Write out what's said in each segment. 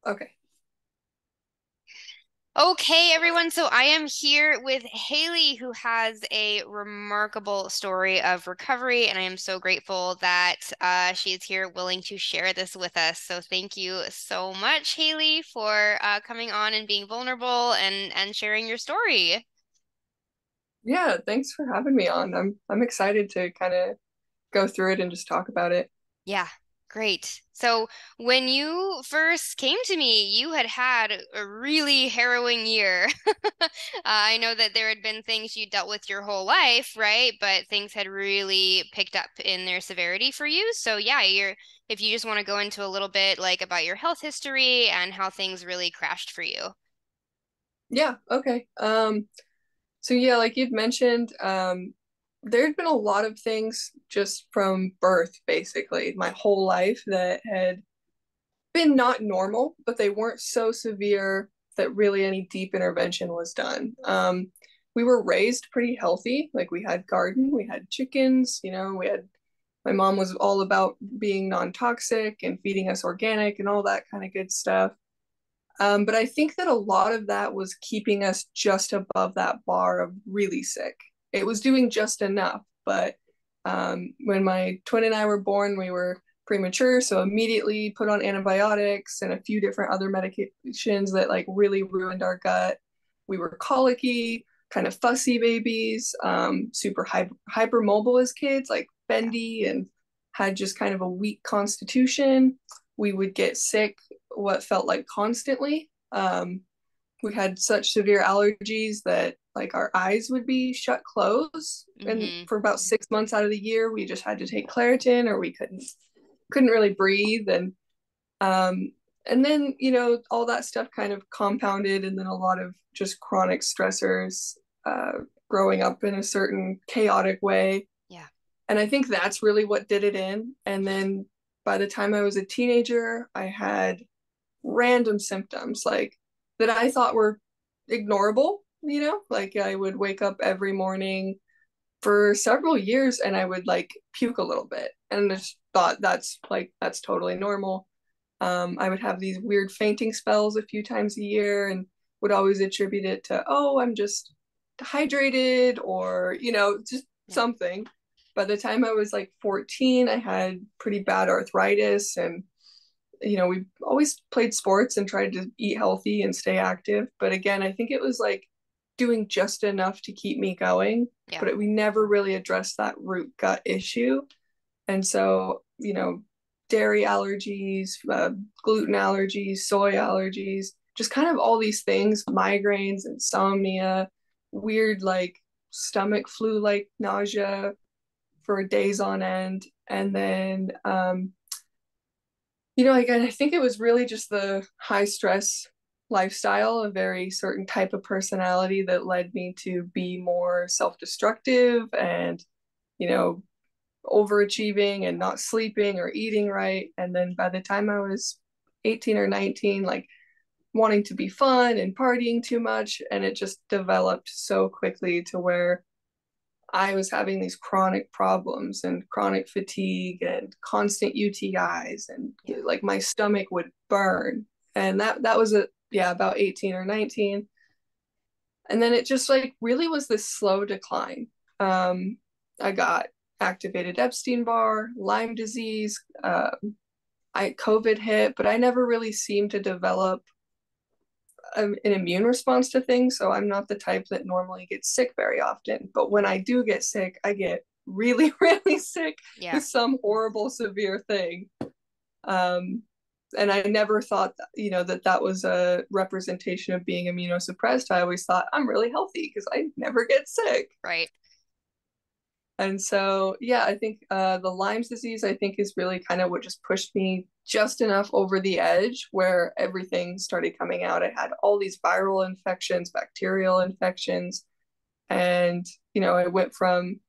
Okay. Okay, everyone. So I am here with Hayley, who has a remarkable story of recovery, and I am so grateful that she is here willing to share this with us. So thank you so much, Hayley, for coming on and being vulnerable and sharing your story. Yeah, thanks for having me on. I'm excited to kind of go through it and just talk about it. Yeah, great. So when you first came to me, you had had a really harrowing year. I know that there had been things you dealt with your whole life, right? But things had really picked up in their severity for you. So yeah, if you just want to go into a little bit like about your health history and how things really crashed for you. Yeah, okay. So yeah, like you'd mentioned, there'd been a lot of things just from birth, basically, my whole life that had been not normal, but they weren't so severe that really any deep intervention was done. We were raised pretty healthy. Like we had garden, we had chickens, we had my mom was all about being non-toxic and feeding us organic and all that kind of good stuff. But I think that a lot of that was keeping us just above that bar of really sick. It was doing just enough, but when my twin and I were born, we were premature, so immediately put on antibiotics and a few different other medications that like really ruined our gut. We were colicky, kind of fussy babies, super hypermobile as kids, like Yeah. bendy and had just kind of a weak constitution. We would get sick what felt like constantly. We had such severe allergies that like our eyes would be shut closed, and Mm-hmm. for about 6 months out of the year, we just had to take Claritin, or we couldn't really breathe, um, and then all that stuff kind of compounded, and then a lot of just chronic stressors, growing up in a certain chaotic way, Yeah. and I think that's really what did it in. And then by the time I was a teenager, I had random symptoms like that I thought were ignorable, like I would wake up every morning for several years and I would like puke a little bit and just thought that's totally normal. I would have these weird fainting spells a few times a year and would always attribute it to, oh, I'm just dehydrated or, just Yeah. something. By the time I was like 14, I had pretty bad arthritis, and we always played sports and tried to eat healthy and stay active. But again, I think it was like doing just enough to keep me going, Yeah. but we never really addressed that root gut issue. And so, dairy allergies, gluten allergies, soy allergies, just kind of all these things, migraines, insomnia, weird like stomach flu like nausea for days on end. And then again, I think it was really just the high stress lifestyle, a very certain type of personality that led me to be more self-destructive and, you know, overachieving and not sleeping or eating right. And then by the time I was 18 or 19, like wanting to be fun and partying too much. And it just developed so quickly to where I was having these chronic problems and chronic fatigue and constant UTIs, and Yeah. like my stomach would burn. And that was about 18 or 19. And then it just like really was this slow decline. I got activated Epstein-Barr, Lyme disease, I COVID hit, but I never really seemed to develop an immune response to things. So I'm not the type that normally gets sick very often. But when I do get sick, I get really, really sick Yeah. with some horrible, severe thing. Um, and I never thought that was a representation of being immunosuppressed. I always thought I'm really healthy because I never get sick. Right. And so, yeah, I think the Lyme's disease, I think, is really kind of what just pushed me just enough over the edge where everything started coming out. I had all these viral infections, bacterial infections, and, I went from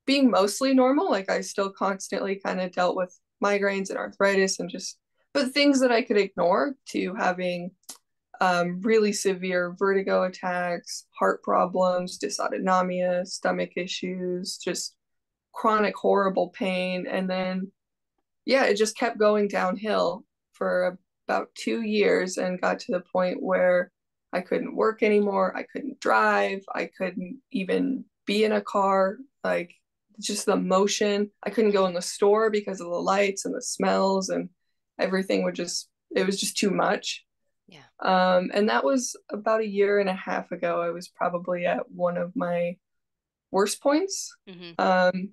being mostly normal, like I still constantly kind of dealt with migraines and arthritis and just, but things that I could ignore, to having really severe vertigo attacks, heart problems, dysautonomia, stomach issues, just chronic, horrible pain. And then, yeah, it just kept going downhill for about 2 years and got to the point where I couldn't work anymore. I couldn't drive. I couldn't even be in a car. Like just the motion. I couldn't go in the store because of the lights and the smells and everything would just, it was just too much. Yeah. And that was about a year and a half ago. I was probably at one of my worst points. Hmm. Um,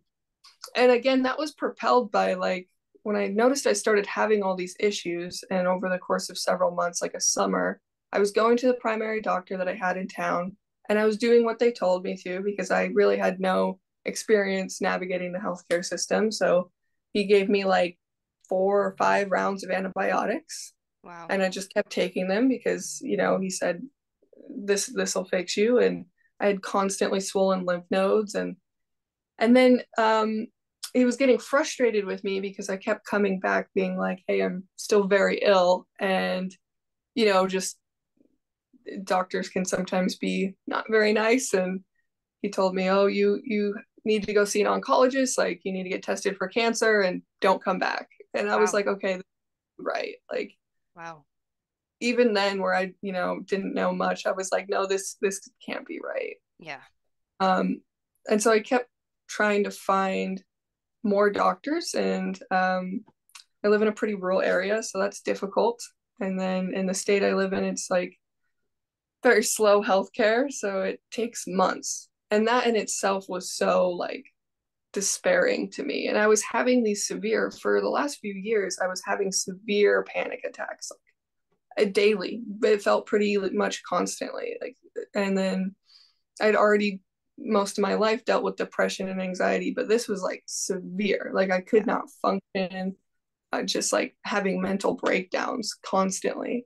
and again, that was propelled by like when I noticed I started having all these issues, and over the course of several months, like a summer, I was going to the primary doctor that I had in town, and I was doing what they told me to because I really had no experience navigating the healthcare system. So he gave me like 4 or 5 rounds of antibiotics, Wow. and I just kept taking them because, he said this will fix you. And I had constantly swollen lymph nodes, and then he was getting frustrated with me because I kept coming back being like, hey, I'm still very ill. And, just doctors can sometimes be not very nice. And he told me, oh, you need to go see an oncologist. Like you need to get tested for cancer and don't come back. And I was Wow. like, okay, right. Like Wow. even then where I, didn't know much, I was like, no, this can't be right. Yeah. Um, and so I kept trying to find more doctors, and I live in a pretty rural area, so that's difficult. And then in the state I live in, it's like very slow healthcare, so it takes months. And that in itself was so like despairing to me. And I was having these severe, for the last few years, I was having severe panic attacks like daily. It felt pretty much constantly. Like, and then I'd already most of my life dealt with depression and anxiety, but this was like severe. Like I could Yeah. not function, just like having mental breakdowns constantly.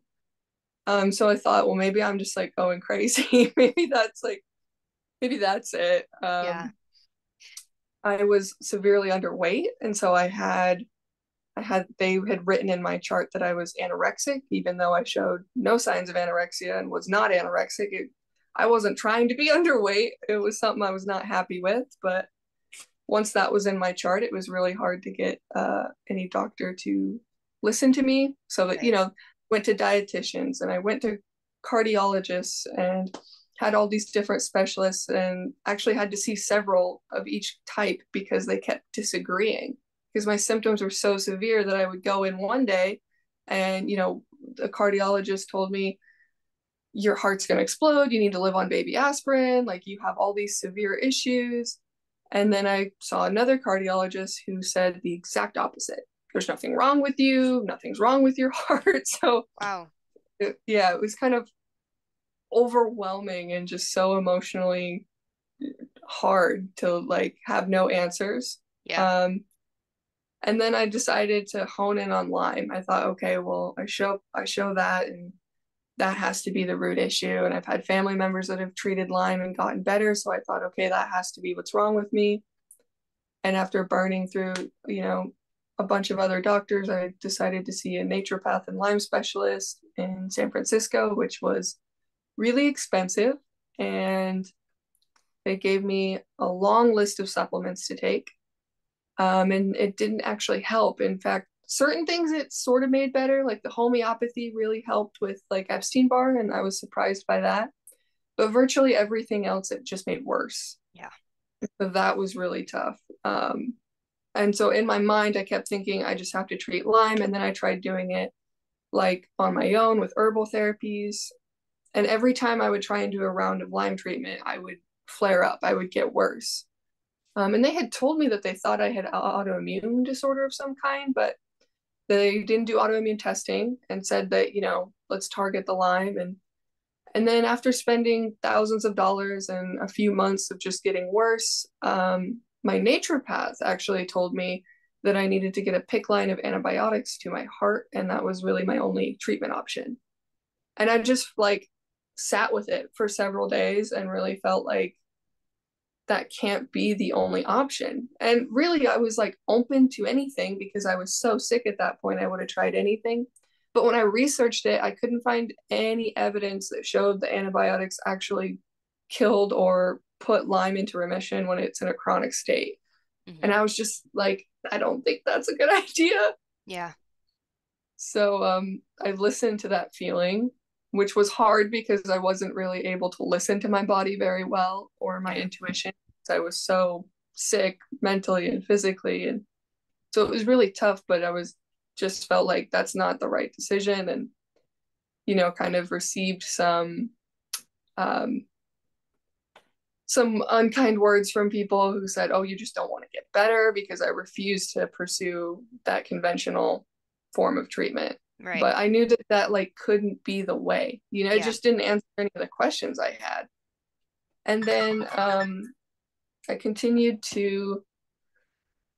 So I thought, well, maybe I'm just like going crazy. Maybe that's it. Yeah. I was severely underweight, and so they had written in my chart that I was anorexic, even though I showed no signs of anorexia and was not anorexic. I wasn't trying to be underweight. It was something I was not happy with. But once that was in my chart, it was really hard to get any doctor to listen to me. So that, Right. went to dietitians and I went to cardiologists and had all these different specialists, and actually had to see several of each type because they kept disagreeing, because my symptoms were so severe that I would go in one day and, the cardiologist told me, your heart's going to explode. You need to live on baby aspirin. Like you have all these severe issues. And then I saw another cardiologist who said the exact opposite. There's nothing wrong with you. Nothing's wrong with your heart. So, Wow. yeah, it was kind of overwhelming and just so emotionally hard to like have no answers. Yeah. Um, and then I decided to hone in on Lyme. I thought, okay, well, I show that, and that has to be the root issue. And I've had family members that have treated Lyme and gotten better. So I thought, okay, that has to be what's wrong with me. And after burning through, a bunch of other doctors, I decided to see a naturopath and Lyme specialist in San Francisco, which was really expensive. And they gave me a long list of supplements to take. And it didn't actually help. In fact, certain things it sort of made better, like the homeopathy really helped with like Epstein-Barr, and I was surprised by that. But virtually everything else it just made worse. Yeah. So that was really tough. And so in my mind, I kept thinking I just have to treat Lyme, and then I tried doing it like on my own with herbal therapies. And every time I would try and do a round of Lyme treatment, I would flare up. I would get worse. And they had told me that they thought I had autoimmune disorder of some kind, but they didn't do autoimmune testing and said that, let's target the Lyme. And then after spending thousands of dollars and a few months of just getting worse, my naturopath actually told me that I needed to get a PICC line of antibiotics to my heart, and that was really my only treatment option. And I just like sat with it for several days and really felt like that can't be the only option. And really, I was like open to anything because I was so sick at that point. I would have tried anything. But when I researched it, I couldn't find any evidence that showed the antibiotics actually killed or put Lyme into remission when it's in a chronic state. Hmm. And I was just like, I don't think that's a good idea. Yeah. So I listened to that feeling, which was hard because I wasn't really able to listen to my body very well or my Yeah. intuition. I was so sick mentally and physically. And so it was really tough, but I was just felt like that's not the right decision. And, kind of received um, some unkind words from people who said, "Oh, you just don't want to get better," because I refused to pursue that conventional form of treatment. Right. But I knew that that like couldn't be the way. It Yeah. just didn't answer any of the questions I had. And then I continued to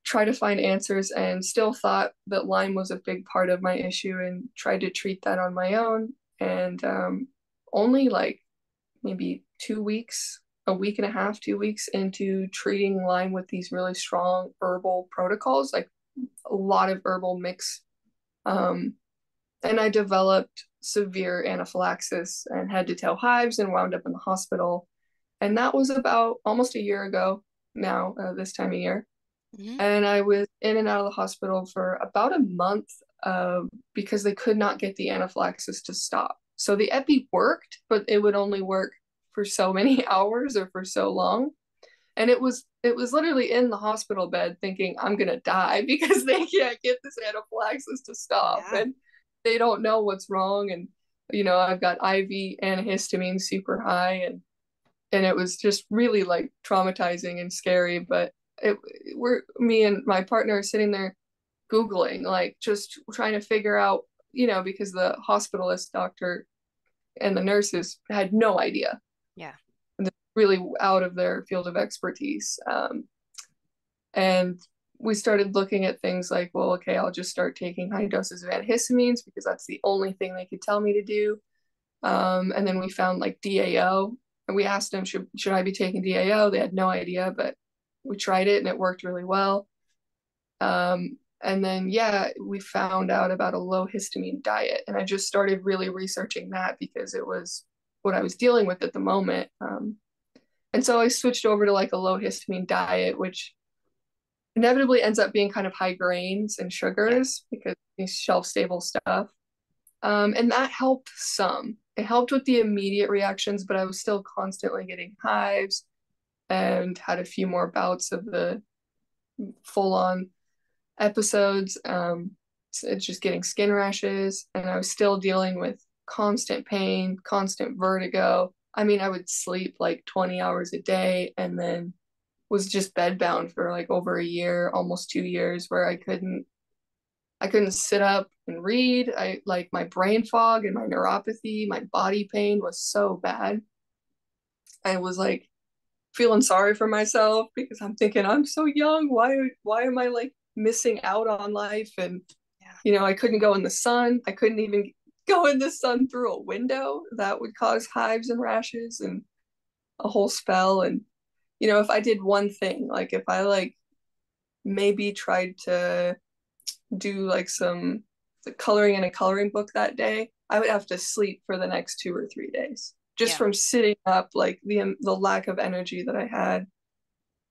try to find answers and still thought that Lyme was a big part of my issue and tried to treat that on my own. And only like maybe 2 weeks, a week and a half, 2 weeks into treating Lyme with these really strong herbal protocols, like a lot of herbal mix. Um, and I developed severe anaphylaxis and had to tell hives and wound up in the hospital. And that was about almost a year ago now, this time of year. Hmm. And I was in and out of the hospital for about a month because they could not get the anaphylaxis to stop. So the epi worked, but it would only work for so many hours or for so long. And it was literally in the hospital bed thinking I'm gonna die because they can't get this anaphylaxis to stop Yeah. and they don't know what's wrong. And I've got IV antihistamine super high, and it was just really like traumatizing and scary. But it we're me and my partner are sitting there Googling, like just trying to figure out, because the hospitalist doctor and the nurses had no idea. Yeah. And they're really out of their field of expertise. And we started looking at things like, well, okay, I'll just start taking high doses of antihistamines because that's the only thing they could tell me to do. And then we found like DAO, and we asked them, should I be taking DAO? They had no idea, but we tried it and it worked really well. And then, yeah, we found out about a low histamine diet. And I just started really researching that because it was what I was dealing with at the moment. And so I switched over to like a low histamine diet, which inevitably ends up being kind of high grains and Yeah. sugars because it's shelf stable stuff. And that helped some. It helped with the immediate reactions, but I was still constantly getting hives and had a few more bouts of the full on episodes. It's just getting skin rashes, and I was still dealing with constant pain, constant vertigo. I mean, I would sleep like 20 hours a day and then was just bedbound for like over a year, almost 2 years, where I couldn't sit up and read. I like my brain fog and my neuropathy, my body pain was so bad. I was like feeling sorry for myself because I'm thinking I'm so young. Why am I like missing out on life? And Yeah. I couldn't go in the sun. I couldn't even go in the sun through a window. That would cause hives and rashes and a whole spell. And if I did one thing, like if I like maybe tried to do like some coloring in a coloring book that day, I would have to sleep for the next 2 or 3 days just Yeah. from sitting up, like the lack of energy that I had,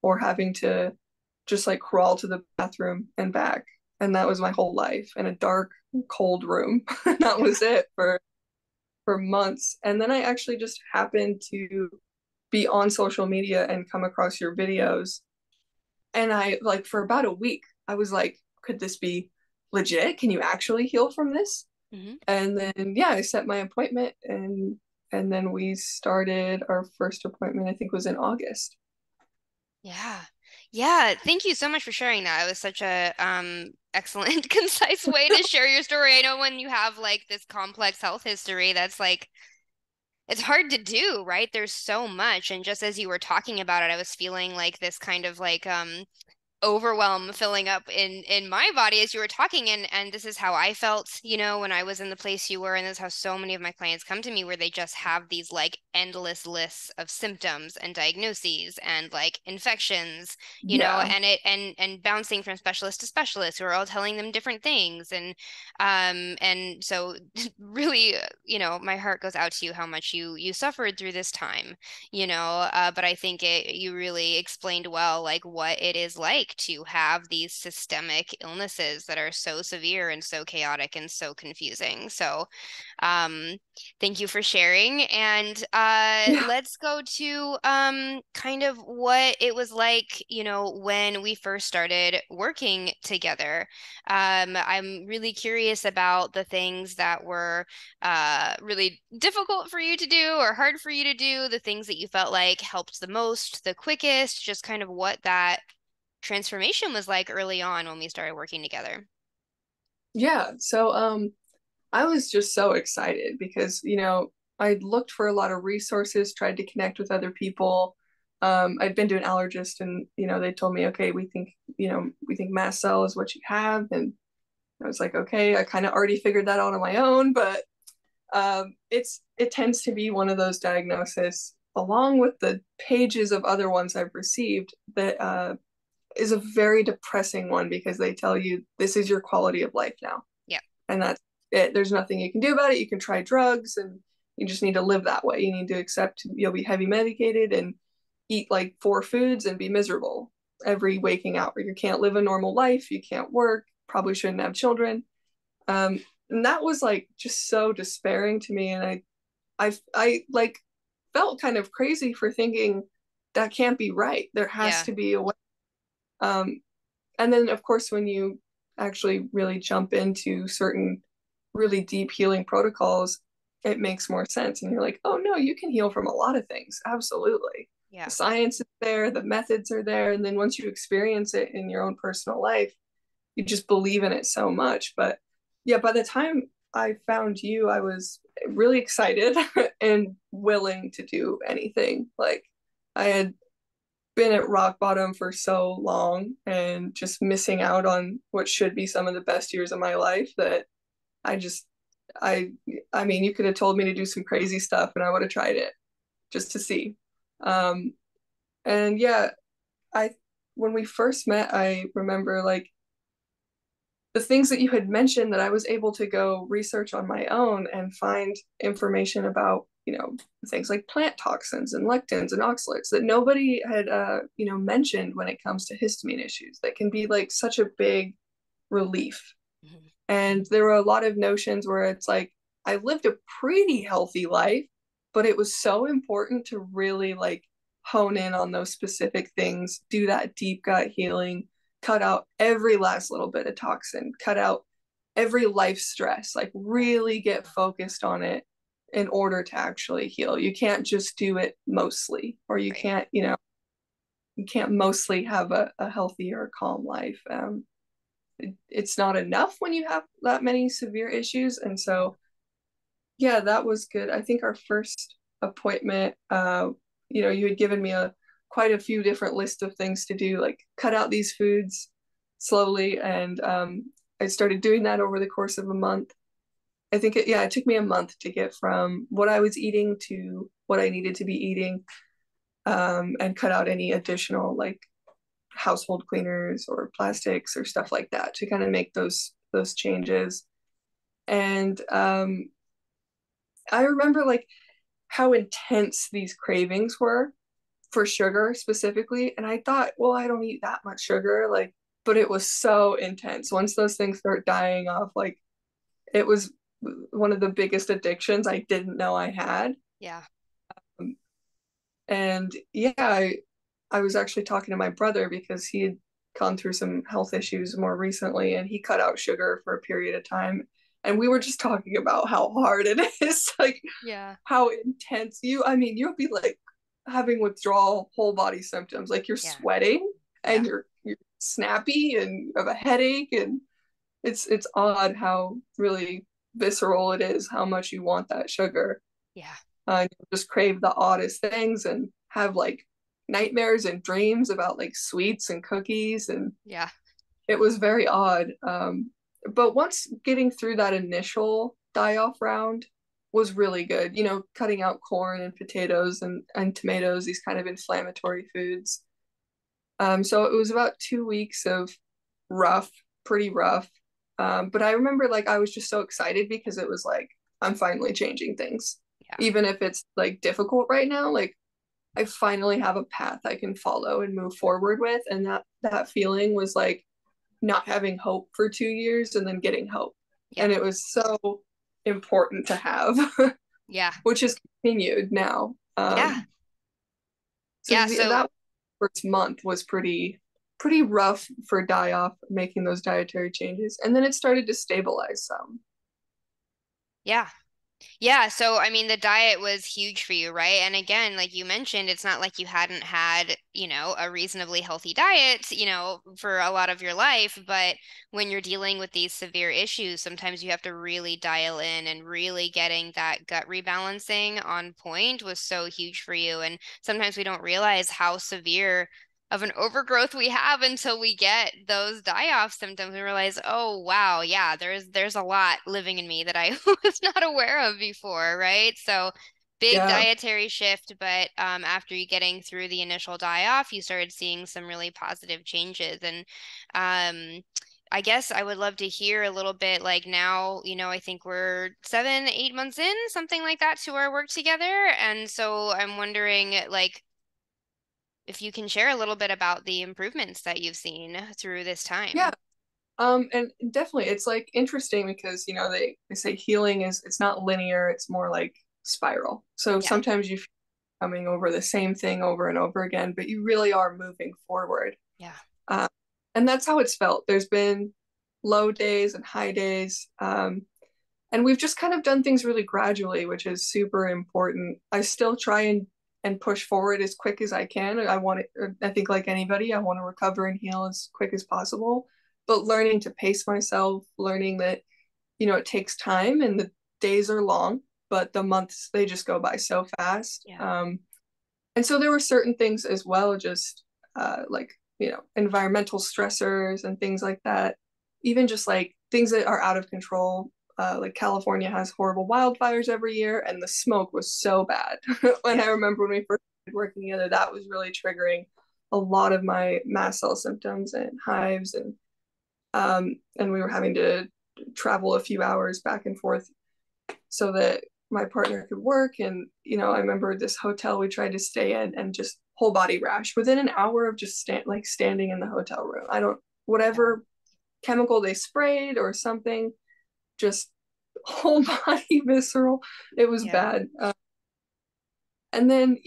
or having to just like crawl to the bathroom and back. And that was my whole life in a dark, cold room. That Yeah. was it for months. And then I actually just happened to be on social media and come across your videos. And I like for about a week, I was like, could this be legit? Can you actually heal from this? Hmm. And then yeah, I set my appointment, and then we started our first appointment, I think was in August. Yeah. Yeah. Thank you so much for sharing that. It was such a excellent, concise way to share your story. I know when you have like this complex health history, that's like it's hard to do, right? There's so much. And just as you were talking about it, I was feeling like this kind of like overwhelm filling up in my body as you were talking, and this is how I felt, when I was in the place you were, and this is how so many of my clients come to me, where they just have these like endless lists of symptoms and diagnoses and like infections, Yeah. and bouncing from specialist to specialist who are all telling them different things, and so really, my heart goes out to you how much you suffered through this time, but I think you really explained well like what it is like like to have these systemic illnesses that are so severe and so chaotic and so confusing. So, um, thank you for sharing. And Yeah. let's go to kind of what it was like, when we first started working together. I'm really curious about the things that were really difficult for you to do or hard for you to do, the things that you felt like helped the most, the quickest, just kind of what that transformation was like early on when we started working together. Yeah. So I was just so excited because, I looked for a lot of resources, tried to connect with other people. I'd been to an allergist and, they told me, okay, we think mast cell is what you have. And I was like, okay, I kind of already figured that out on my own, but it tends to be one of those diagnoses, along with the pages of other ones I've received, that is a very depressing one because they tell you this is your quality of life now, Yeah. and that's it. There's nothing you can do about it. You can try drugs, and you just need to live that way. You need to accept you'll be heavy medicated and eat like four foods and be miserable every waking hour. You can't live a normal life. You can't work. Probably shouldn't have children. Um, and that was like just so despairing to me. And I like felt kind of crazy for thinking that can't be right. There has Yeah. to be a way. Um, and then, of course, when you actually really jump into certain really deep healing protocols, it makes more sense. And you're like, oh, no, you can heal from a lot of things. Absolutely. The Yeah. science is there, the methods are there. And then once you experience it in your own personal life, you just believe in it so much. But yeah, by the time I found you, I was really excited and willing to do anything. Like, I had been at rock bottom for so long and just missing out on what should be some of the best years of my life that I just I I mean, you could have told me to do some crazy stuff and I would have tried it just to see. Um and yeah, I when we first met, I remember like the things that you had mentioned that I was able to go research on my own and find information about, things like plant toxins and lectins and oxalates that nobody had, mentioned when it comes to histamine issues that can be like such a big relief. Mhm. And there were a lot of notions where it's like, I lived a pretty healthy life, but it was so important to really like hone in on those specific things, do that deep gut healing, cut out every last little bit of toxin, cut out every life stress, like really get focused on it in order to actually heal. You can't just do it mostly, or you Right. can't, you can't mostly have a healthy or calm life. It's not enough when you have that many severe issues. And so, yeah, that was good. I think our first appointment, you had given me a quite a few different list of things to do, like cut out these foods slowly. And I started doing that over the course of a month. I think it took me a month to get from what I was eating to what I needed to be eating, and cut out any additional like household cleaners or plastics or stuff like that to kind of make those changes. And I remember like how intense these cravings were for sugar specifically. And I thought, well, I don't eat that much sugar, like, but it was so intense. Once those things start dying off, like it was one of the biggest addictions I didn't know I had. Yeah. Um, and yeah, I was actually talking to my brother because he had gone through some health issues more recently and he cut out sugar for a period of time. And we were just talking about how hard it is, like Yeah. how intense you'll be like having withdrawal whole body symptoms, like you're Yeah. sweating Yeah. and you're snappy and you have a headache, and it's odd how really visceral it is, how much you want that sugar. Yeah. You just crave the oddest things and have like nightmares and dreams about like sweets and cookies, and Yeah. it was very odd. But once getting through that initial die off round was really good, cutting out corn and potatoes and tomatoes, these kind of inflammatory foods. So it was about 2 weeks of rough, pretty rough. But I remember like I was just so excited because it was like I'm finally changing things, Yeah. even if it's like difficult right now. Like I finally have a path I can follow and move forward with. And that feeling was like not having hope for 2 years and then getting hope. Yeah. And it was so important to have, Yeah. which has continued now. Yeah. So Yeah. So, that first month was pretty rough for die off making those dietary changes. And then it started to stabilize some. yeah. Yeah, so I mean, the diet was huge for you, right? And again, like you mentioned, it's not like you hadn't had, a reasonably healthy diet, for a lot of your life. But when you're dealing with these severe issues, sometimes you have to really dial in, and really getting that gut rebalancing on point was so huge for you. And sometimes we don't realize how severe of an overgrowth we have until we get those die-off symptoms. We realize, oh wow, yeah, there's a lot living in me that I was not aware of before, right? So big Yeah. dietary shift, but after you getting through the initial die-off, you started seeing some really positive changes. And um, I guess I would love to hear a little bit, like now, I think we're 7, 8 months in, something like that, to our work together. And so I'm wondering, like, if you can share a little bit about the improvements that you've seen through this Yeah. time. And definitely it's like interesting because, they say healing it's not linear, it's more like spiral. So Yeah, sometimes you feel coming over the same thing over and over again, but you really are moving forward. yeah, Uh, and that's how it's felt. There's been low days and high days. And we've just kind of done things really gradually, which is super important. I still try and push forward as quick as I can. I want it, I think like anybody, I want to recover and heal as quick as possible. But learning to pace myself, learning that, it takes time and the days are long, but the months they just go by so fast. yeah, And so there were certain things as well, just like, environmental stressors and things like that. Even just like things that are out of control. Like California has horrible wildfires every year, and the smoke was so bad. And yeah, I remember when we first started working together, that was really triggering a lot of my mast cell symptoms and hives, and we were having to travel a few hours back and forth so that my partner could work. And, I remember this hotel we tried to stay in and just whole body rash within an hour of just standing in the hotel room. I don't, wow, whatever chemical they sprayed or something, just whole body visceral. It was yeah, bad. And then,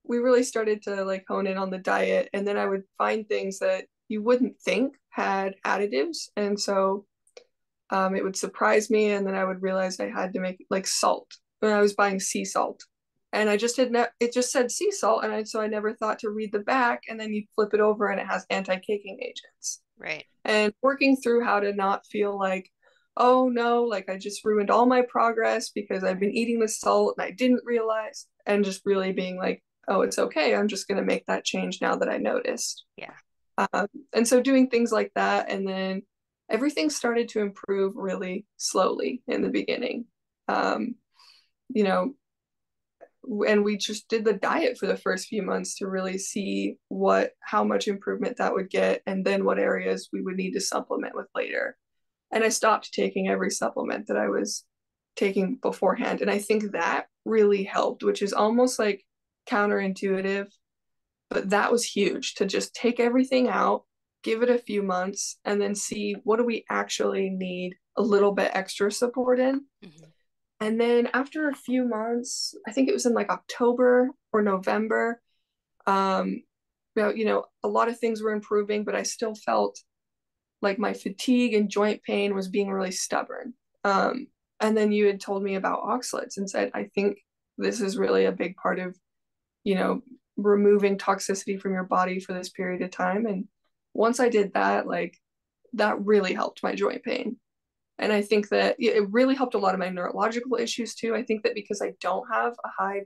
we really started to like hone in on the diet. And then I would find things that you wouldn't think had additives. And so it would surprise me, and then I would realize I had to make like salt when I was buying sea salt, and I just had it just said sea salt, and so I never thought to read the back, and then you flip it over and it has anti-caking agents. right. And working through how to not feel like, oh no, like I just ruined all my progress because I've been eating the salt and I didn't realize, and just really being like, oh, it's okay. I'm just going to make that change now that I noticed. Yeah, And so doing things like that, and then everything started to improve really slowly in the beginning. Um, you know, and we just did the diet for the first few months to really see how much improvement that would get, and then what areas we would need to supplement with later. And I stopped taking every supplement that I was taking beforehand. And I think that really helped, which is almost like counterintuitive, but that was huge to just take everything out, give it a few months, and then see what do we actually need a little bit extra support in. hmm, And then after a few months, I think it was in like October or November, um, a lot of things were improving, but I still felt like my fatigue and joint pain was being really stubborn. And then you had told me about oxalates and said, I think this is really a big part of, you know, removing toxicity from your body for this period of time. And once I did that, like that really helped my joint pain. And I think that it really helped a lot of my neurological issues too. I think that because I don't have a high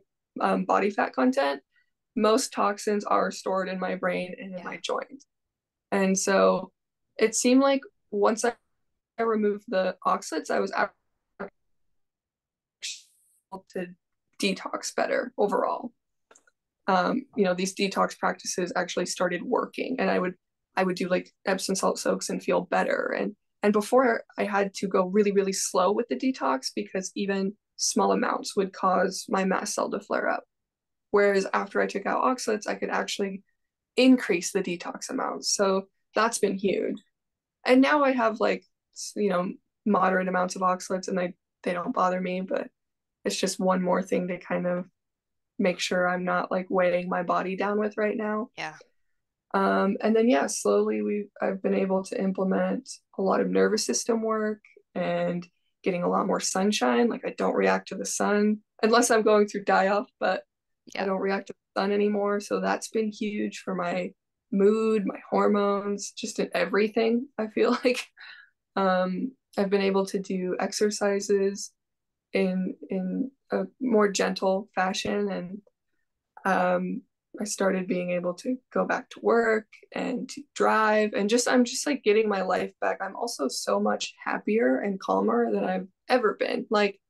body fat content, most toxins are stored in my brain and in yeah, my joints. And so it seemed like once I removed the oxalates, I was able to detox better overall. These detox practices actually started working, and I would do like Epsom salt soaks and feel better. And before I had to go really, really slow with the detox because even small amounts would cause my mast cell to flare up. Whereas after I took out oxalates, I could actually increase the detox amounts. So that's been huge. And now I have like, you know, moderate amounts of oxalates and they don't bother me, but it's just one more thing to kind of make sure I'm not like weighing my body down with right now. Yeah. And then yeah, slowly I've been able to implement a lot of nervous system work and getting a lot more sunshine. Like I don't react to the sun unless I'm going through die off, but I Yeah. don't react to the sun anymore. So that's been huge for my mood, my hormones, just in everything, I feel like. I've been able to do exercises in a more gentle fashion, and I started being able to go back to work and to drive, and just I'm just like getting my life back. I'm also so much happier and calmer than I've ever been. Like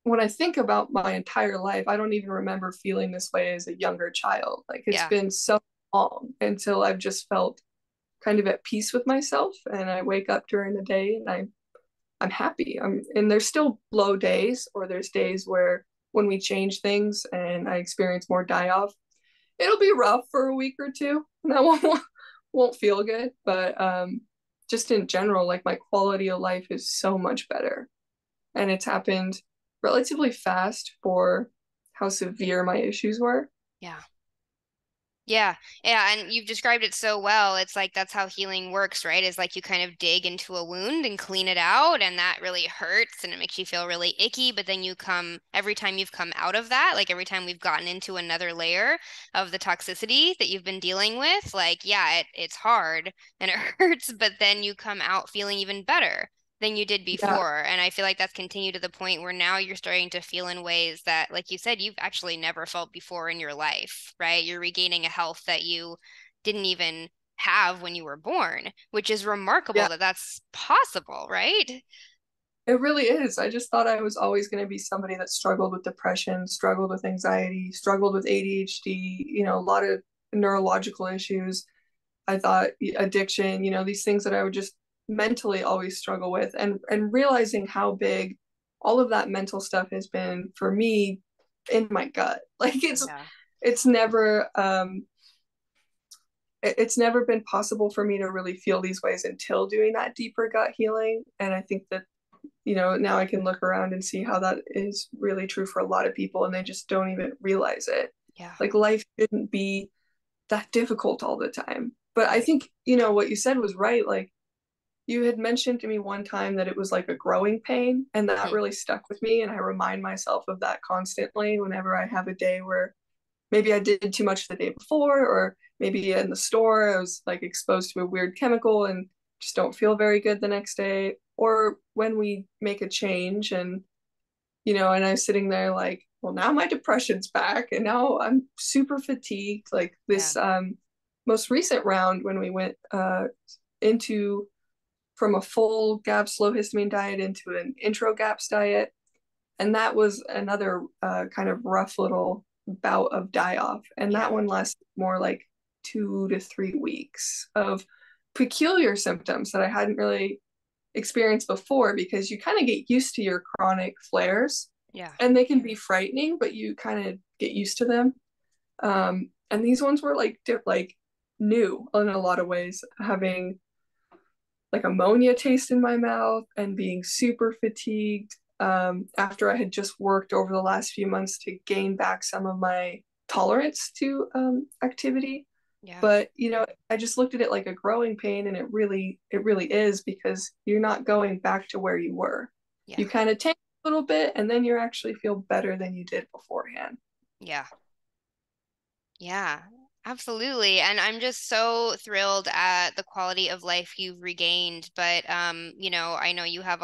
when I think about my entire life, I don't even remember feeling this way as a younger child. Like it's Yeah. been so long until I've just felt kind of at peace with myself, and I wake up during the day and I'm happy. And there's still low days, or there's days where when we change things and I experience more die off, it'll be rough for a week or two, and I won't feel good. But just in general, like my quality of life is so much better, and it's happened relatively fast for how severe my issues were. Yeah. Yeah, yeah, and you've described it so well. It's like that's how healing works, right? Is like you kind of dig into a wound and clean it out, and that really hurts and it makes you feel really icky. But then you come, every time you've come out of that, like every time we've gotten into another layer of the toxicity that you've been dealing with, like, yeah, it's hard and it hurts, but then you come out feeling even better than you did Yeah, before. And I feel like that's continued to the point where now you're starting to feel in ways that, like you said, you've actually never felt before in your life, right? You're regaining a health that you didn't even have when you were born, which is remarkable yeah, that that's possible, right? it really is. I just thought I was always going to be somebody that struggled with depression, struggled with anxiety, struggled with ADHD, you know, a lot of neurological issues. I thought addiction, you know, these things that I would just mentally always struggle with, and realizing how big all of that mental stuff has been for me in my gut. Like Yeah. it's never it's never been possible for me to really feel these ways until doing that deeper gut healing. And I think that, you know, now I can look around and see how that is really true for a lot of people, and they just don't even realize it. Yeah. Like life shouldn't be that difficult all the time. But I Right. think, you know, what you said was right. Like you had mentioned to me one time that it was like a growing pain, and that Mhm. really stuck with me. And I remind myself of that constantly whenever I have a day where maybe I did too much the day before, or maybe in the store I was like exposed to a weird chemical and just don't feel very good the next day. Or when we make a change, and you know, and I'm sitting there like, well, now my depression's back and now I'm super fatigued. Like Yeah. this most recent round when we went into from a full GAPS low histamine diet into an intro GAPS diet. And that was another kind of rough little bout of die off. And that Yeah. one lasted more like 2 to 3 weeks of peculiar symptoms that I hadn't really experienced before, because you kind of get used to your chronic flares, Yeah. and they can be frightening, but you kind of get used to them. And these ones were like new in a lot of ways, having like ammonia taste in my mouth and being super fatigued after I had just worked over the last few months to gain back some of my tolerance to activity. Yeah. But you know, I just looked at it like a growing pain, and it really is, because you're not going back to where you were. Yeah. You kind of take a little bit, and then you actually feel better than you did beforehand. Yeah. Yeah, absolutely. And I'm just so thrilled at the quality of life you've regained. But I know you have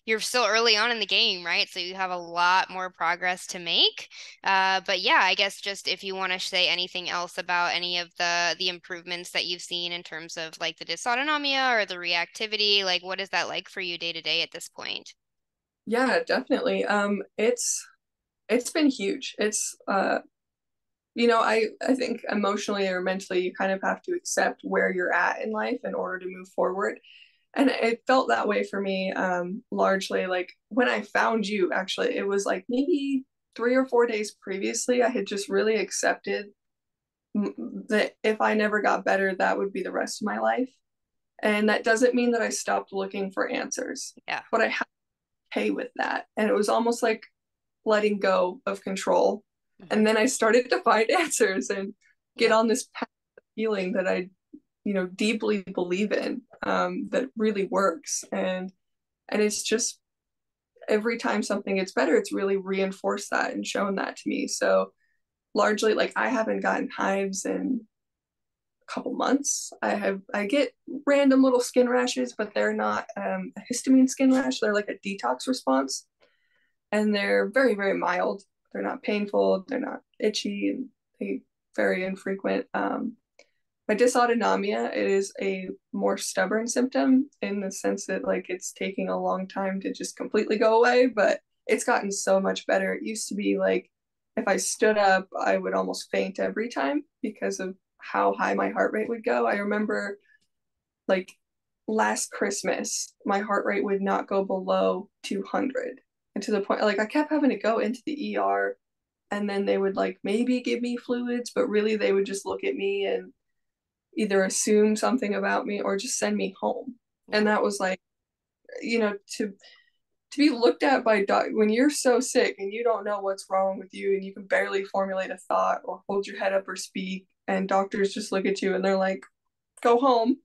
you're still early on in the game, right? So you have a lot more progress to make. But yeah, I guess just if you want to say anything else about any of the improvements that you've seen in terms of like the dysautonomia or the reactivity, like what is that like for you day to day at this point? Yeah, definitely. It's been huge. It's you know, I think emotionally or mentally you kind of have to accept where you're at in life in order to move forward. And it felt that way for me largely like when I found you. Actually, it was like maybe 3 or 4 days previously, I had just really accepted that if I never got better, that would be the rest of my life. And that doesn't mean that I stopped looking for answers, Yeah. but I had to pay with that. And it was almost like letting go of control. Hmm. And then I started to find answers and get Yeah. on this path of healing that I, deeply believe in, that really works. And it's just every time something gets better, it's really reinforced that and shown that to me. So largely, like, I haven't gotten hives in a couple months. I get random little skin rashes, but they're not a histamine skin rash. They're like a detox response, and they're very, very mild. They're not painful. They're not itchy, and they very infrequent. My dysautonomia is a more stubborn symptom in the sense that, like, it's taking a long time to just completely go away, but it's gotten so much better. It used to be like if I stood up, I would almost faint every time because of how high my heart rate would go. I remember, like, last Christmas, my heart rate would not go below 200. And to the point, like, I kept having to go into the ER, and then they would, like, maybe give me fluids, but really they would just look at me and either assume something about me or just send me home. And Yeah. that was like, to be looked at by when you're so sick and you don't know what's wrong with you and you can barely formulate a thought or hold your head up or speak, and doctors just look at you and they're like, go home.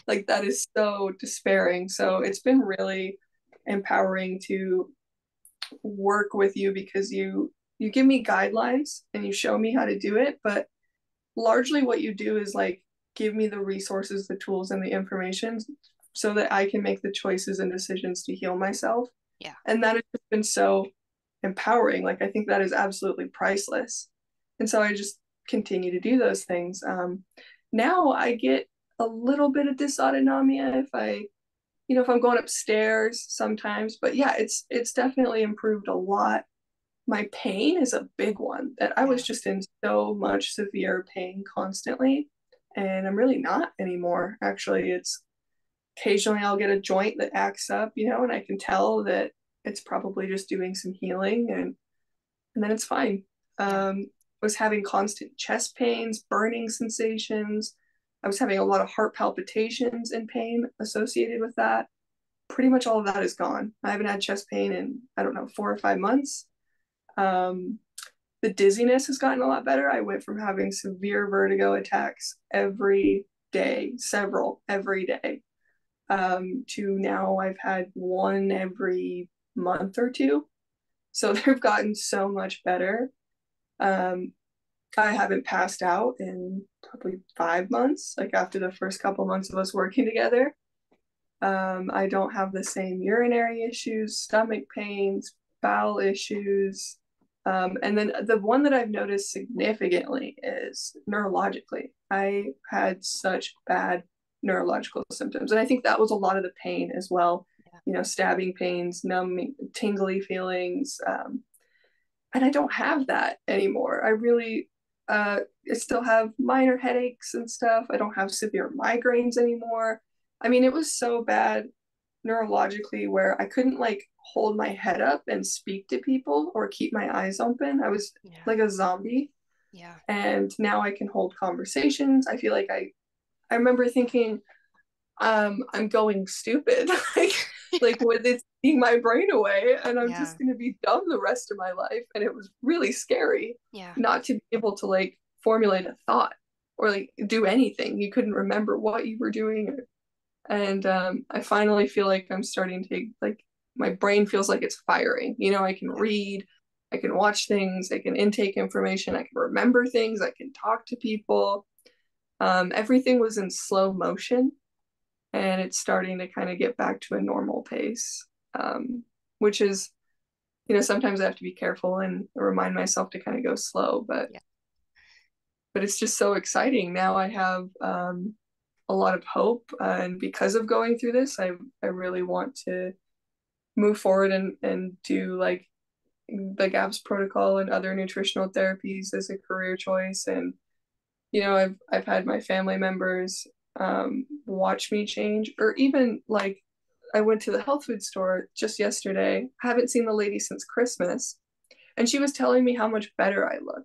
Like, that is so despairing. So it's been really empowering to work with you because you give me guidelines and you show me how to do it, but largely what you do is, like, give me the resources, the tools, and the information so that I can make the choices and decisions to heal myself. Yeah. And that has just been so empowering. Like, I think that is absolutely priceless. And so I just continue to do those things. Now I get a little bit of dysautonomia if I'm going upstairs sometimes, but yeah, it's definitely improved a lot. My pain is a big one that I was Yeah. just in so much severe pain constantly, and I'm really not anymore. Actually, it's occasionally I'll get a joint that acts up, and I can tell that it's probably just doing some healing, and then it's fine. Yeah. Was having constant chest pains, burning sensations. I was having a lot of heart palpitations and pain associated with that. Pretty much all of that is gone. I haven't had chest pain in, I don't know, 4 or 5 months. Um, the dizziness has gotten a lot better. I went from having severe vertigo attacks every day, several every day, to now I've had one every month or two. So they've gotten so much better. Um, I haven't passed out in probably 5 months, like after the first couple months of us working together. I don't have the same urinary issues, stomach pains, bowel issues. And then the one that I've noticed significantly is neurologically. I had such bad neurological symptoms. And I think that was a lot of the pain as well. Yeah. Stabbing pains, numbing, tingly feelings. And I don't have that anymore. I still have minor headaches and stuff. I don't have severe migraines anymore. I mean, it was so bad neurologically where I couldn't, like, hold my head up and speak to people or keep my eyes open. I was Yeah. like a zombie. Yeah. And now I can hold conversations. I feel like I remember thinking, I'm going stupid. like with it taking my brain away, and I'm Yeah. just gonna be dumb the rest of my life. And it was really scary Yeah. not to be able to, like, formulate a thought or, like, do anything. You couldn't remember what you were doing. And I finally feel like I'm starting to, like, my brain feels like it's firing. I can Yeah. read, I can watch things, I can intake information, I can remember things, I can talk to people. Everything was in slow motion, and it's starting to kind of get back to a normal pace, which is, sometimes I have to be careful and remind myself to kind of go slow, but Yeah. it's just so exciting. Now I have a lot of hope, and because of going through this, I really want to move forward and do, like, the GAPS protocol and other nutritional therapies as a career choice. And I've had my family members watch me change, or even, like, I went to the health food store just yesterday. I haven't seen the lady since Christmas, And she was telling me how much better I look,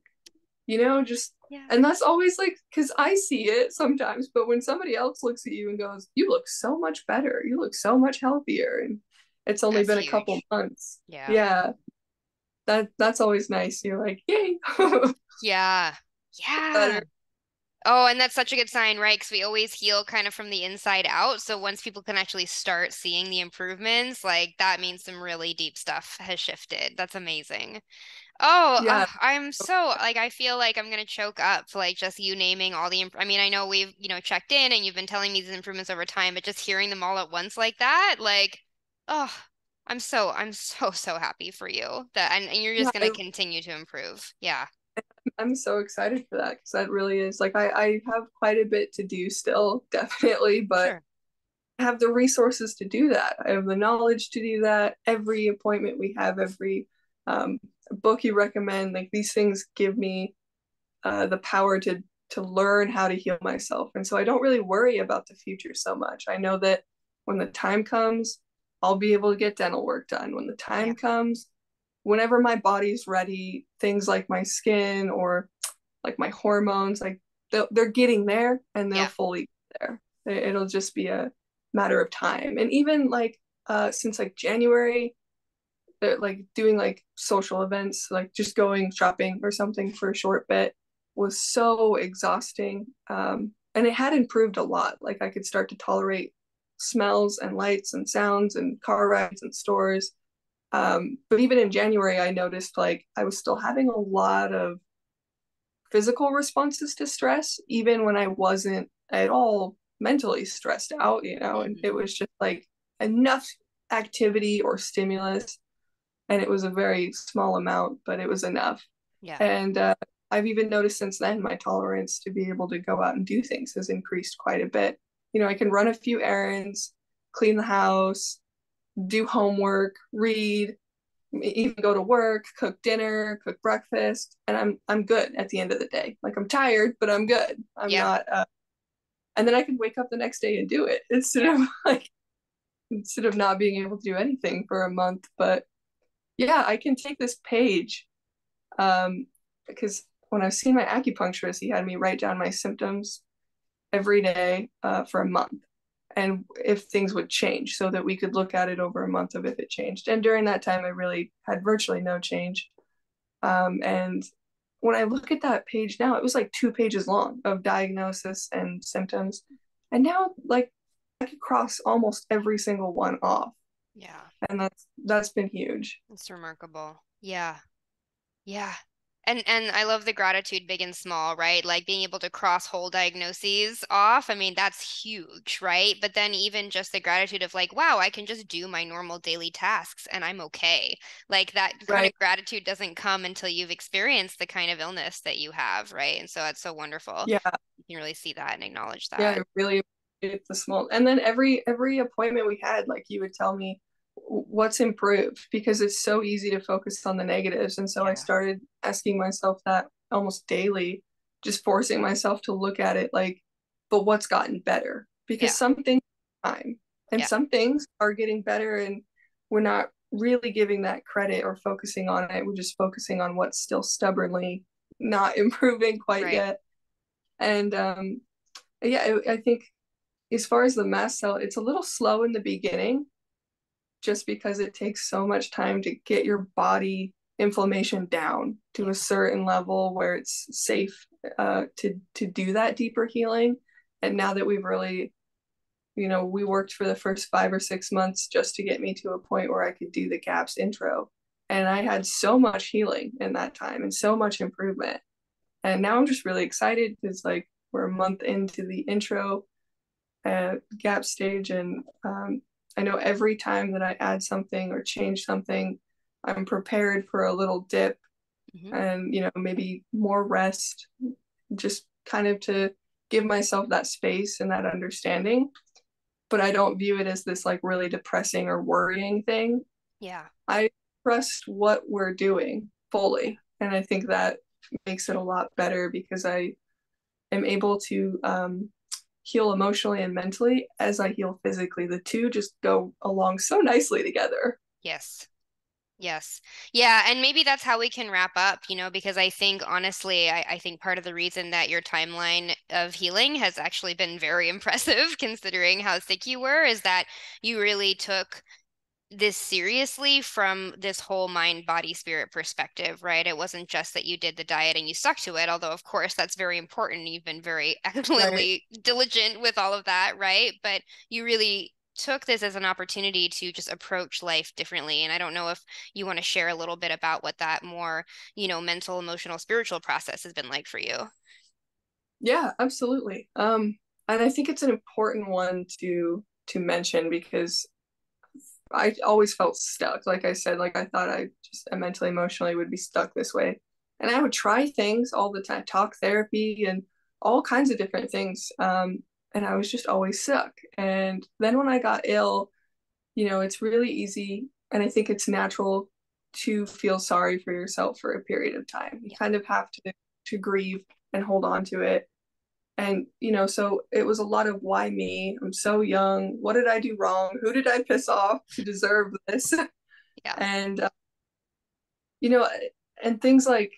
just, Yeah. and that's always like, because I see it sometimes, but when somebody else looks at you and goes, you look so much better, you look so much healthier, and it's only That's been a couple huge. months. Yeah. Yeah, that's always nice. You're like, yay, Yeah. Yeah. better. Oh, and that's such a good sign, right? Because we always heal kind of from the inside out. So once people can actually start seeing the improvements, like that means some really deep stuff has shifted. That's amazing. Oh, Yeah, I'm so like I feel like I'm gonna choke up like just you naming all the I mean, I know we've, checked in and you've been telling me these improvements over time, but just hearing them all at once like that, like, oh, I'm so happy for you that and you're yeah, just gonna continue to improve. Yeah, I'm so excited for that because that really is like I have quite a bit to do still, definitely, but sure. I have the resources to do that. I have the knowledge to do that. Every appointment we have, every um, book you recommend, like these things give me the power to learn how to heal myself. And so I don't really worry about the future so much. I know that when the time comes, I'll be able to get dental work done. When the Yeah, time comes, whenever my body's ready, things like my skin or like my hormones, like they're getting there and they'll yeah, fully get there. It'll just be a matter of time. And even like since like January, like doing like social events, like just going shopping or something for a short bit was so exhausting. And it had improved a lot. Like I could start to tolerate smells and lights and sounds and car rides and stores. But even in January, I noticed like I was still having a lot of physical responses to stress, even when I wasn't at all mentally stressed out, and hmm it was just like enough activity or stimulus and it was a very small amount, but it was enough. yeah, And I've even noticed since then my tolerance to be able to go out and do things has increased quite a bit. I can run a few errands, clean the house, do homework, read, even go to work, cook dinner, cook breakfast, and I'm good at the end of the day. Like I'm tired, but I'm good. I'm yeah, not. And then I can wake up the next day and do it yeah, instead of not being able to do anything for a month. But yeah, I can take this page because when I've seen my acupuncturist, he had me write down my symptoms every day for a month and if things would change so that we could look at it over a month of if it changed. And during that time, I really had virtually no change. And when I look at that page now, it was like 2 pages long of diagnosis and symptoms. And now, like, I could cross almost every single one off. yeah. And that's been huge. It's remarkable. Yeah. Yeah. And I love the gratitude big and small, right? Like being able to cross whole diagnoses off. I mean, that's huge, right? But then even just the gratitude of like, wow, I can just do my normal daily tasks and I'm okay. Like that kind Right. of gratitude doesn't come until you've experienced the kind of illness that you have, right? And so that's so wonderful. Yeah. You can really see that and acknowledge Yeah, that. I really appreciate the small. And then every appointment we had, like you would tell me what's improved because it's so easy to focus on the negatives. And so I Yeah. started asking myself that almost daily, just forcing myself to look at it like, but what's gotten better? Because Yeah. some things are time and Yeah. some things are getting better and we're not really giving that credit or focusing on it. We're just focusing on what's still stubbornly not improving quite Right. yet. And yeah, I think as far as the mast cell, it's a little slow in the beginning just because it takes so much time to get your body inflammation down to Yeah. a certain level where it's safe to do that deeper healing. And now that we've really, we worked for the first 5 or 6 months just to get me to a point where I could do the GAPS intro. And I had so much healing in that time and so much improvement. And now I'm just really excited because like we're a month into the intro gap stage. And I know every time that I add something or change something, I'm prepared for a little dip hmm and, maybe more rest, just kind of to give myself that space and that understanding. But I don't view it as this like really depressing or worrying thing. Yeah. I trust what we're doing fully. And I think that makes it a lot better because I am able to heal emotionally and mentally as I heal physically. The two just go along so nicely together. Yes. Yes. Yeah. And maybe that's how we can wrap up, because I think honestly, I think part of the reason that your timeline of healing has actually been very impressive, considering how sick you were, is that you really took this seriously from this whole mind, body, spirit perspective, right? It wasn't just that you did the diet and you stuck to it, although of course that's very important. You've been very Right. excellently diligent with all of that, right? But you really took this as an opportunity to just approach life differently. And I don't know if you want to share a little bit about what that more, mental, emotional, spiritual process has been like for you. Yeah, absolutely. And I think it's an important one to mention because I always felt stuck. Like I said, like I thought I just mentally, emotionally would be stuck this way. And I would try things all the time, talk therapy and all kinds of different things. And I was just always stuck. And then when I got ill, it's really easy. And I think it's natural to feel sorry for yourself for a period of time. You Yeah. kind of have to grieve and hold on to it. And, so it was a lot of why me? I'm so young. What did I do wrong? Who did I piss off to deserve this? Yeah. And, you know, and things like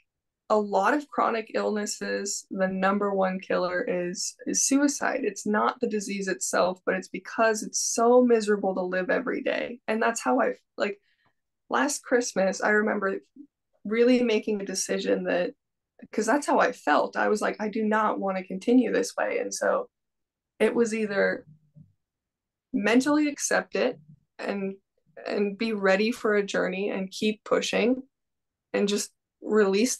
a lot of chronic illnesses, the number one killer is suicide. It's not the disease itself, but it's because it's so miserable to live every day. And that's how I like last Christmas, I remember really making a decision that because that's how I felt. I was like, I do not want to continue this way. And so it was either mentally accept it and be ready for a journey and keep pushing and just release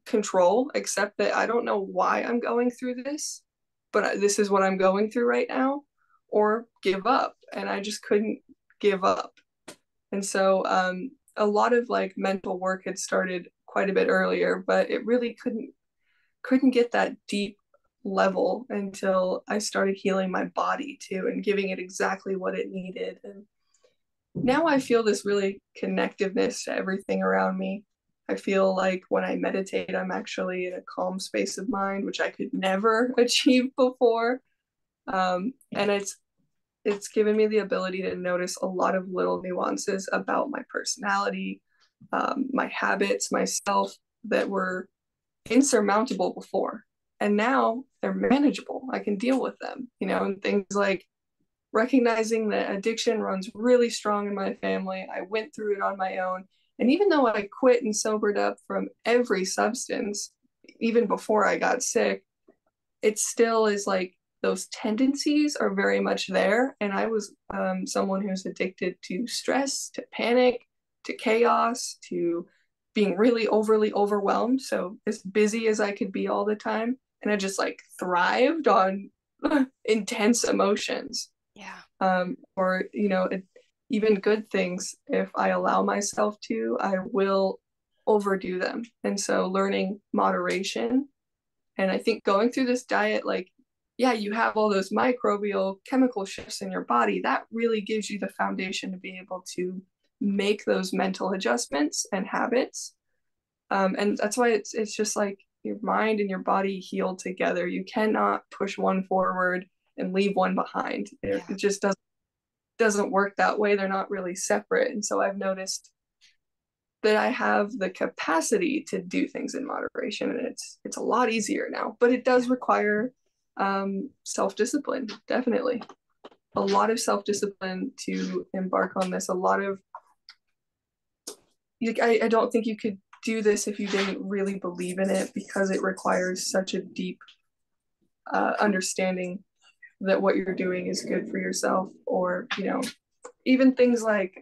control, accept that I don't know why I'm going through this, but this is what I'm going through right now, or give up. And I just couldn't give up. And so a lot of like mental work had started quite a bit earlier, but it really couldn't get that deep level until I started healing my body too and giving it exactly what it needed. And now I feel this really connectiveness to everything around me. I feel like when I meditate, I'm actually in a calm space of mind, which I could never achieve before. And it's given me the ability to notice a lot of little nuances about my personality, my habits, myself that were insurmountable before. And now they're manageable. I can deal with them, and things like recognizing that addiction runs really strong in my family. I went through it on my own. And even though I quit and sobered up from every substance, even before I got sick, it still is like those tendencies are very much there. And I was someone who's addicted to stress, to panic, to chaos, to being really overly overwhelmed. So as busy as I could be all the time. And I just like thrived on intense emotions. Yeah. Or, even good things. If I allow myself to, I will overdo them. And so learning moderation and I think going through this diet, like, yeah, you have all those microbial chemical shifts in your body. That really gives you the foundation to be able to make those mental adjustments and habits. And that's why it's just like your mind and your body heal together. You cannot push one forward and leave one behind. Yeah. It just doesn't work that way. They're not really separate. And so I've noticed that I have the capacity to do things in moderation, and it's a lot easier now. But it Yeah. does require self-discipline, definitely. A lot of self-discipline to embark on this. A lot of I don't think you could do this if you didn't really believe in it because it requires such a deep understanding that what you're doing is good for yourself, or even things like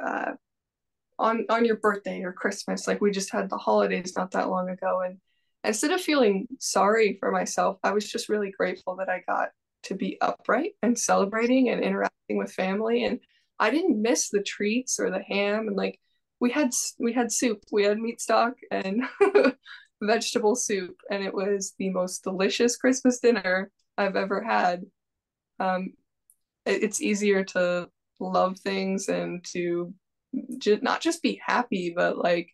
on your birthday or Christmas. Like we just had the holidays not that long ago, and instead of feeling sorry for myself, I was just really grateful that I got to be upright and celebrating and interacting with family. And I didn't miss the treats or the ham, and like we had soup, we had meat stock and vegetable soup, and it was the most delicious Christmas dinner I've ever had. Um, it's easier to love things and to not just be happy, but like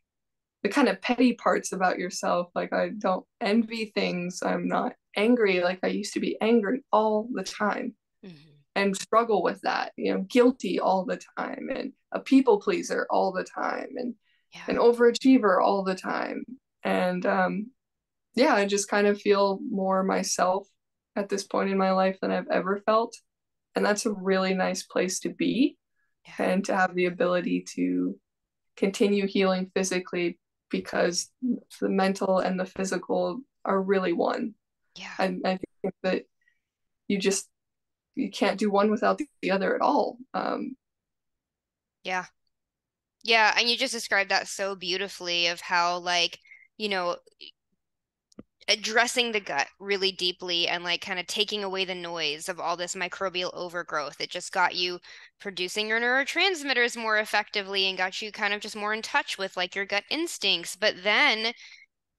the kind of petty parts about yourself. Like I don't envy things. I'm not angry like I used to be angry all the time Hmm. and struggle with that, guilty all the time and a people pleaser all the time. And Yeah. an overachiever all the time. And yeah, I just kind of feel more myself at this point in my life than I've ever felt. And that's a really nice place to be, Yeah. and to have the ability to continue healing physically, because the mental and the physical are really one. Yeah. I think that you just you can't do one without the other at all. Yeah. Yeah. And you just described that so beautifully of how, like, you know, addressing the gut really deeply and like kind of taking away the noise of all this microbial overgrowth. It just got you producing your neurotransmitters more effectively and got you kind of just more in touch with like your gut instincts. But then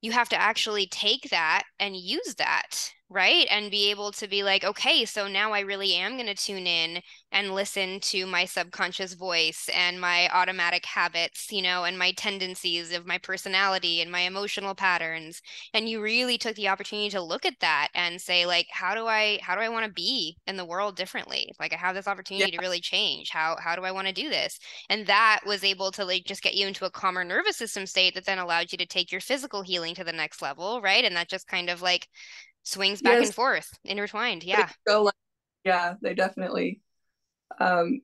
you have to actually take that and use that, right? And be able to be like, okay, so now I really am going to tune in and listen to my subconscious voice and my automatic habits, and my tendencies of my personality and my emotional patterns. And you really took the opportunity to look at that and say, like, how do I want to be in the world differently? Like I have this Yeah, opportunity to really change. How do I want to do this? And that was able to like just get you into a calmer nervous system state that then allowed you to take your physical healing to the next level, right? And that just kind of like swings back yes, and forth, intertwined. they Yeah. go like, yeah, they definitely. Um,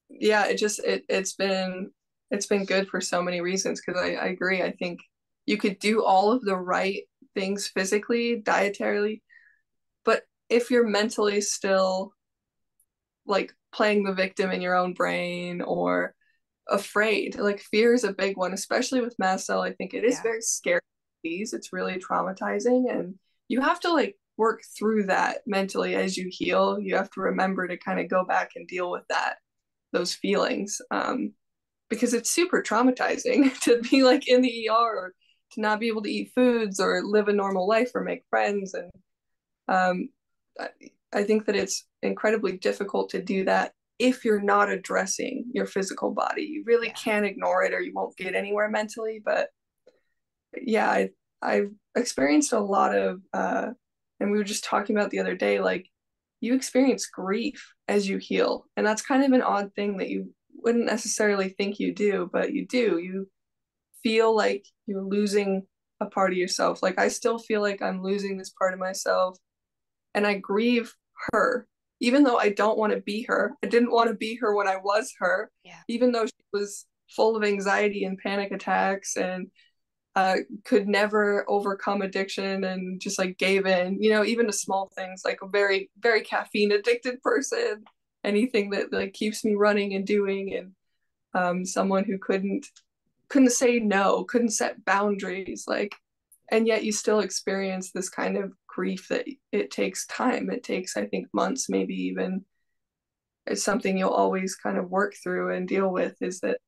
yeah, it's been good for so many reasons, because I agree. I think you could do all of the right things physically, dietarily, but if you're mentally still like playing the victim in your own brain, or afraid, like fear is a big one, especially with mast cell. I think it is Yeah. very scary disease. It's really traumatizing, and you have to like work through that mentally as you heal. You have to remember to kind of go back and deal with those feelings, because it's super traumatizing to be like in the ER, or to not be able to eat foods or live a normal life or make friends. And um, I think that it's incredibly difficult to do that if you're not addressing your physical body. You really Yeah. can't ignore it, or you won't get anywhere mentally. But yeah, I've experienced a lot of, and we were just talking about the other day, like you experience grief as you heal. And that's kind of an odd thing that you wouldn't necessarily think you do, but you do. You feel like you're losing a part of yourself. Like I still feel like I'm losing this part of myself, and I grieve her, even though I don't want to be her. I didn't want to be her when I was her, Yeah. even though she was full of anxiety and panic attacks, and could never overcome addiction, and just like gave in, even to small things, like a very, very caffeine addicted person, anything that like keeps me running and doing. And someone who couldn't say no, couldn't set boundaries, like, and yet you still experience this kind of grief that it takes time. It takes, I think, months, maybe even. It's something you'll always kind of work through and deal with, is that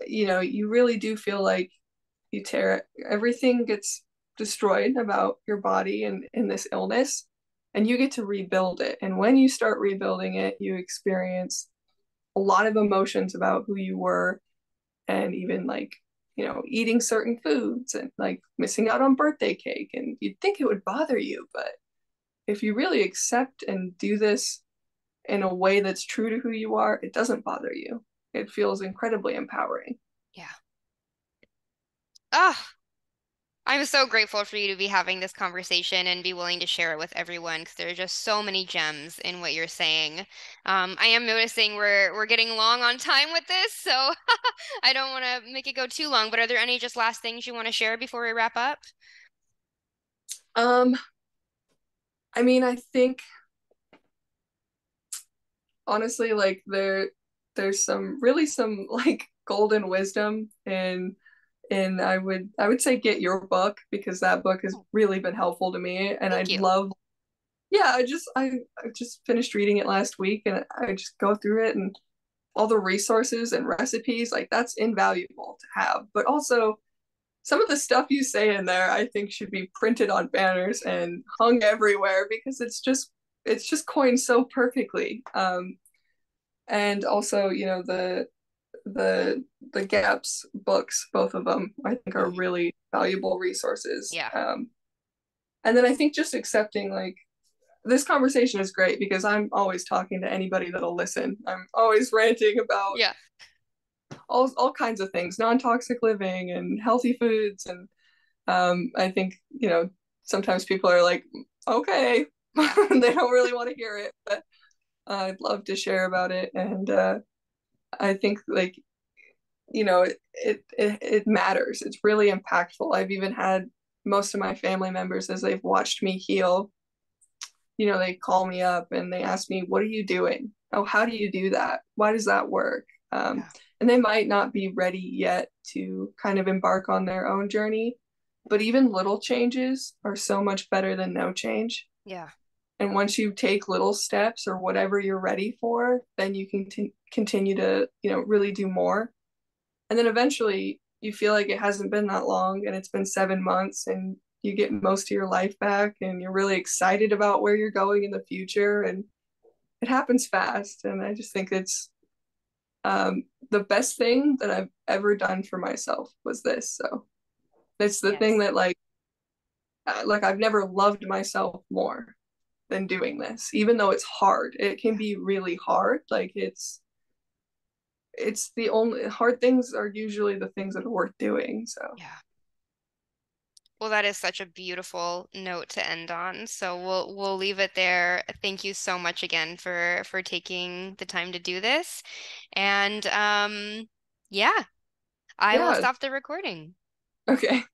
you really do feel like you tear it, everything gets destroyed about your body and in this illness, and you get to rebuild it. And when you start rebuilding it, you experience a lot of emotions about who you were, and even like eating certain foods, and like missing out on birthday cake, and you'd think it would bother you, but if you really accept and do this in a way that's true to who you are, it doesn't bother you. It feels incredibly empowering. Yeah. Oh, I'm so grateful for you to be having this conversation and be willing to share it with everyone because there are just so many gems in what you're saying. I am noticing we're getting long on time with this, so I don't want to make it go too long, but are there any just last things you want to share before we wrap up? um I mean, I think honestly, like there's some like golden wisdom in, and I would say get your book, because that book has Oh, really been helpful to me. And thank I'd you. love, yeah, I just finished reading it last week, and I just go through it, and all the resources and recipes, like that's invaluable to have. But also some of the stuff you say in there, I think should be printed on banners and hung everywhere, because it's just coined so perfectly. And also, the the gaps books, both of them, I think are Mhm. really valuable resources. Yeah. And then I think just accepting, like, this conversation is great because I'm always talking to anybody that'll listen. I'm always ranting about Yeah. all kinds of things, non-toxic living and healthy foods. And I think, sometimes people are like, okay, Yeah. they don't really want to hear it, but I'd love to share about it. And I think like, it matters. It's really impactful. I've even had most of my family members, as they've watched me heal, they call me up and they ask me, what are you doing? Oh, how do you do that? Why does that work? Yeah. And they might not be ready yet to kind of embark on their own journey, but even little changes are so much better than no change. Yeah. And once you take little steps or whatever you're ready for, then you can continue to, really do more. And then eventually you feel like it hasn't been that long and it's been 7 months and you get most of your life back and you're really excited about where you're going in the future. And it happens fast. And I just think it's the best thing that I've ever done for myself was this. So it's the thing Yes. that like I've never loved myself more than doing this, even though it's hard. It can Yeah. be really hard. Like it's the only hard things are usually the things that are worth doing. So Yeah. Well, that is such a beautiful note to end on. So we'll leave it there. Thank you so much again for taking the time to do this. And yeah, I will yeah, stop the recording. okay.